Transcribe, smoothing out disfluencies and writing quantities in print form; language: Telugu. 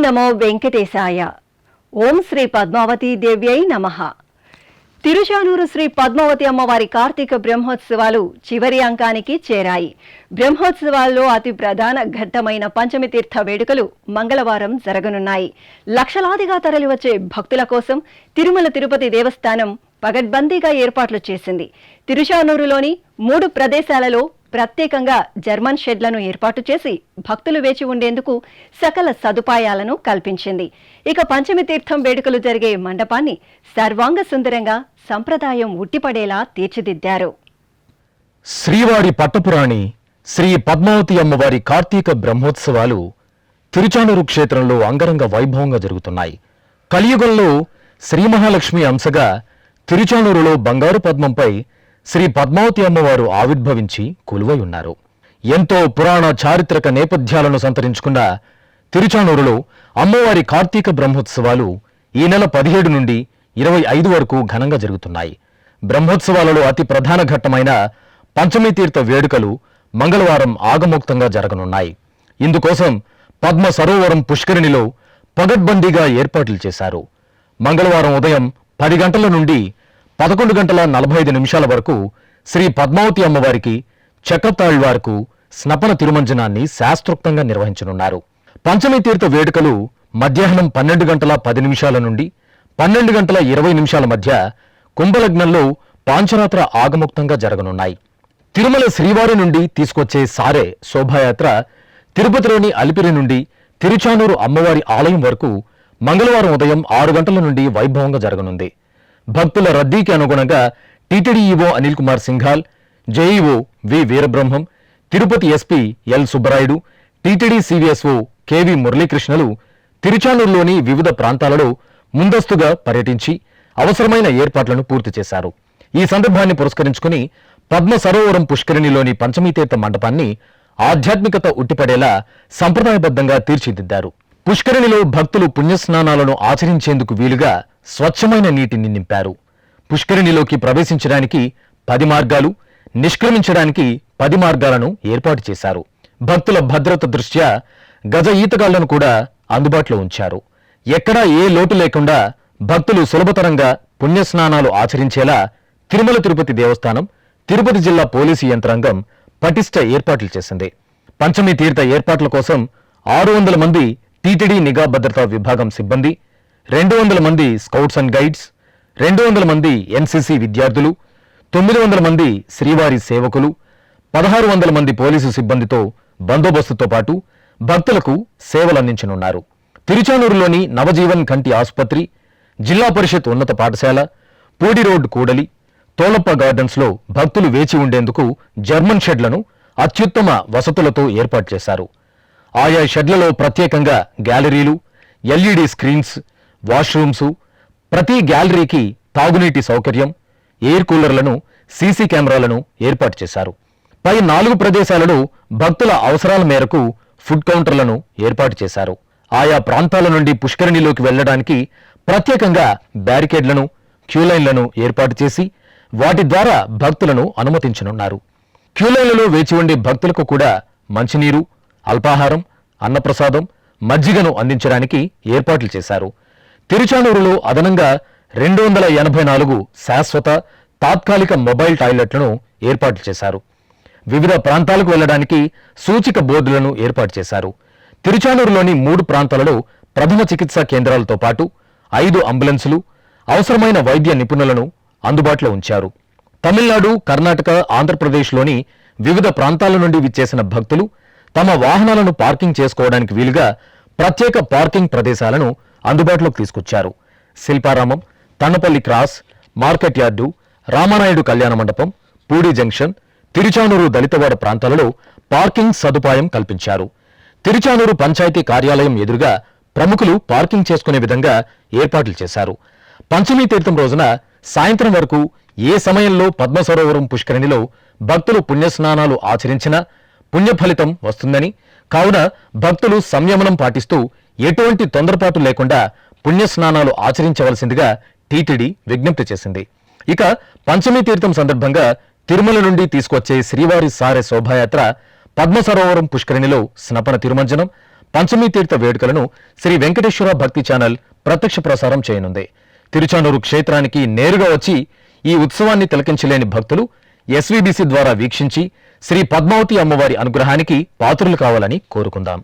నమో వెంకటేశాయ. ఓం శ్రీ పద్మావతి దేవ్యై నమః. తిరుచానూరు శ్రీ పద్మావతి అమ్మవారి కార్తీక బ్రహ్మోత్సవాలు చివరి అంకానికి చేరాయి. బ్రహ్మోత్సవాల్లో అతి ప్రధాన ఘట్టమైన పంచమి తీర్థ వేడుకలు మంగళవారం జరగనున్నాయి. లక్షలాదిగా తరలివచ్చే భక్తుల కోసం తిరుమల తిరుపతి దేవస్థానం పగడ్బందీగా ఏర్పాట్లు చేసింది. తిరుచానూరులోని 3 ప్రదేశాలలో ప్రత్యేకంగా జర్మన్ షెడ్లను ఏర్పాటు చేసి భక్తులు వేచి ఉండేందుకు సకల సదుపాయాలను కల్పించింది. ఇక పంచమి తీర్థం వేడుకలు జరిగే మండపాన్ని సర్వాంగ సుందరంగా సంప్రదాయం ఉట్టిపడేలా తీర్చిదిద్దారు. శ్రీవారి పట్టపురాణి శ్రీ పద్మావతి అమ్మవారి కార్తీక బ్రహ్మోత్సవాలు తిరుచానూరు క్షేత్రంలో అంగరంగ వైభవంగా జరుగుతున్నాయి. కలియుగంలో శ్రీ మహాలక్ష్మి అంశగా తిరుచానూరులో బంగారు పద్మంపై శ్రీ పద్మావతి అమ్మవారు ఆవిర్భవించి కొలువై ఉన్నారు. ఎంతో పురాణ చారిత్రక నేపథ్యాలను సంతరించుకున్న తిరుచానూరులో అమ్మవారి కార్తీక బ్రహ్మోత్సవాలు ఈ నెల 17 నుండి 25 వరకు ఘనంగా జరుగుతున్నాయి. బ్రహ్మోత్సవాలలో అతి ప్రధాన ఘట్టమైన పంచమి తీర్థ వేడుకలు మంగళవారం ఆగమోక్తంగా జరగనున్నాయి. ఇందుకోసం పద్మ సరోవరం పుష్కరిణిలో పగడ్బందీగా ఏర్పాట్లు చేశారు. మంగళవారం ఉదయం 10 గంటల నుండి 11 గంటల 45 నిమిషాల వరకు శ్రీ పద్మావతి అమ్మవారికి చక్రతాళ్వార్కు స్నపన తిరుమంజనాన్ని శాస్త్రోక్తంగా నిర్వహించనున్నారు. పంచమి తీర్థ వేడుకలు మధ్యాహ్నం 12 గంటల 10 నిమిషాల నుండి 12 గంటల 20 నిమిషాల మధ్య కుంభలగ్నంలో పాంచరాత్ర ఆగమోక్తంగా జరగనున్నాయి. తిరుమల శ్రీవారి నుండి తీసుకొచ్చే సారే శోభాయాత్ర తిరుపతిలోని అలిపిరి నుండి తిరుచానూరు అమ్మవారి ఆలయం వరకు మంగళవారం ఉదయం 6 గంటల నుండి వైభవంగా జరగనుంది. భక్తుల రద్దీకి అనుగుణంగా TTD EO Anil Kumar Singhal, JEO V Veerabrahmam, Tirupati SP L Subbarayudu, TTD CVSO KV మురళీకృష్ణలు తిరుచానూరులోని వివిధ ప్రాంతాలలో ముందస్తుగా పర్యటించి అవసరమైన ఏర్పాట్లను పూర్తి చేశారు. ఈ సందర్భాన్ని పురస్కరించుకుని పద్మ సరోవరం పుష్కరిణిలోని పంచమీతీర్థ మండపాన్ని ఆధ్యాత్మికత ఉట్టిపడేలా సంప్రదాయబద్ధంగా తీర్చిదిద్దారు. పుష్కరిణిలో భక్తులు పుణ్యస్నానాలను ఆచరించేందుకు వీలుగా స్వచ్ఛమైన నీటిని నింపారు. పుష్కరిణిలోకి ప్రవేశించడానికి 10 మార్గాలు, నిష్క్రమించడానికి 10 మార్గాలను ఏర్పాటు చేశారు. భక్తుల భద్రత దృష్ట్యా గజ ఈతగాళ్లను కూడా అందుబాటులో ఉంచారు. ఎక్కడా ఏ లోటు లేకుండా భక్తులు సులభతరంగా పుణ్యస్నానాలు ఆచరించేలా తిరుమల తిరుపతి దేవస్థానం, తిరుపతి జిల్లా పోలీసు యంత్రాంగం పటిష్ట ఏర్పాట్లు చేసింది. పంచమి తీర్థ ఏర్పాట్ల కోసం 600 మంది టీటీడీ నిఘా భద్రతా విభాగం సిబ్బంది, 200 మంది స్కౌట్స్ అండ్ గైడ్స్, 200 మంది ఎన్సీసీ విద్యార్థులు, 900 మంది శ్రీవారి సేవకులు, 1600 మంది పోలీసు సిబ్బందితో బందోబస్తుతో పాటు భక్తులకు సేవలందించనున్నారు. తిరుచానూరులోని నవజీవన్ కంటి ఆసుపత్రి, జిల్లా పరిషత్ ఉన్నత పాఠశాల, పూడి రోడ్ కూడలి, తోలప్ప గార్డెన్స్లో భక్తులు వేచి ఉండేందుకు జర్మన్ షెడ్లను అత్యుత్తమ వసతులతో ఏర్పాటు చేశారు. ఆయా షెడ్లలో ప్రత్యేకంగా గ్యాలరీలు, ఎల్ఈడి స్క్రీన్స్, వాష్రూమ్స్, ప్రతి గ్యాలరీకి తాగునీటి సౌకర్యం, ఎయిర్ కూలర్లను, సీసీ కెమెరాలను ఏర్పాటు చేశారు. పై 4 ప్రదేశాలలో భక్తుల అవసరాల మేరకు ఫుడ్ కౌంటర్లను ఏర్పాటు చేశారు. ఆయా ప్రాంతాల నుండి పుష్కరిణిలోకి వెళ్లడానికి ప్రత్యేకంగా బ్యారికేడ్లను, క్యూలైన్లను ఏర్పాటు చేసి వాటి ద్వారా భక్తులను అనుమతించనున్నారు. క్యూలైన్లలో వేచి ఉండే భక్తులకు కూడా మంచినీరు, అల్పాహారం, అన్నప్రసాదం, మజ్జిగను అందించడానికి ఏర్పాట్లు చేశారు. తిరుచానూరులో అదనంగా 284 శాశ్వత, తాత్కాలిక మొబైల్ టాయిలెట్లను ఏర్పాటు చేశారు. వివిధ ప్రాంతాలకు వెళ్లడానికి సూచిక బోర్డులను ఏర్పాటు చేశారు. తిరుచానూరులోని 3 ప్రాంతాలలో ప్రథమ చికిత్సా కేంద్రాలతో పాటు 5 అంబులెన్సులు, అవసరమైన వైద్య నిపుణులను అందుబాటులో ఉంచారు. తమిళనాడు, కర్ణాటక, ఆంధ్రప్రదేశ్లోని వివిధ ప్రాంతాల నుండి విచ్చేసిన భక్తులు తమ వాహనాలను పార్కింగ్ చేసుకోవడానికి వీలుగా ప్రత్యేక పార్కింగ్ ప్రదేశాలను అందుబాటులోకి తీసుకొచ్చారు. Shilparamam, Tannapalli cross, market yard, Ramanaidu కళ్యాణ మండపం, పూడి జంక్షన్, తిరుచానూరు దళితవాడ ప్రాంతాలలో పార్కింగ్ సదుపాయం కల్పించారు. తిరుచానూరు పంచాయతీ కార్యాలయం ఎదురుగా ప్రముఖులు పార్కింగ్ చేసుకునే విధంగా ఏర్పాట్లు చేశారు. పంచమీ తీర్థం రోజున సాయంత్రం వరకు ఏ సమయంలో పద్మ సరోవరం పుష్కరిణిలో భక్తులు పుణ్యస్నానాలు ఆచరించినా పుణ్యఫలితం వస్తుందని, కావున భక్తులు సంయమనం పాటిస్తూ ఎటువంటి తొందరపాటు లేకుండా పుణ్యస్నానాలు ఆచరించవలసిందిగా టీటీడీ విజ్ఞప్తి చేసింది. ఇక పంచమీ తీర్థం సందర్భంగా తిరుమల నుండి తీసుకొచ్చే శ్రీవారి సారె శోభాయాత్ర పద్మ సరోవరం పుష్కరిణిలో స్నపన తిరుమంజనం, పంచమీ తీర్థ వేడుకలను శ్రీ వెంకటేశ్వర భక్తి ఛానల్ ప్రత్యక్ష ప్రసారం చేయనుంది. తిరుచానూరు క్షేత్రానికి నేరుగా వచ్చి ఈ ఉత్సవాన్ని తిలకించలేని భక్తులు SVBC ద్వారా వీక్షించి శ్రీ పద్మావతి అమ్మవారి అనుగ్రహానికి పాత్రులు కావాలని కోరుకుందాం.